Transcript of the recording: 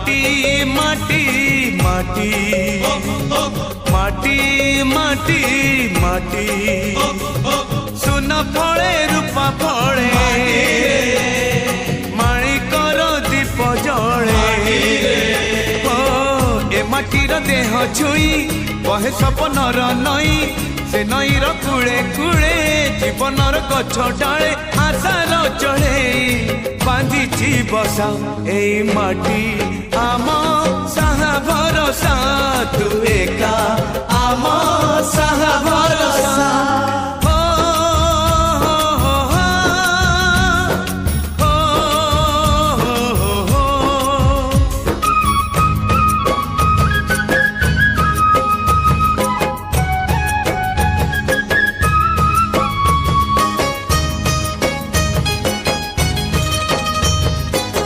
माटी माटी माटी माटी माटी माटी सुन फले रूपा फले माणिकर दीप जले ए माटीर देह छुई बहे सपनर नई से नईर कूले कूले जीवनर गछ डाले आशार चढ़े बांधिची बसा ए माटी आम साहा भरोसा तू एका आम साहा भरोसा।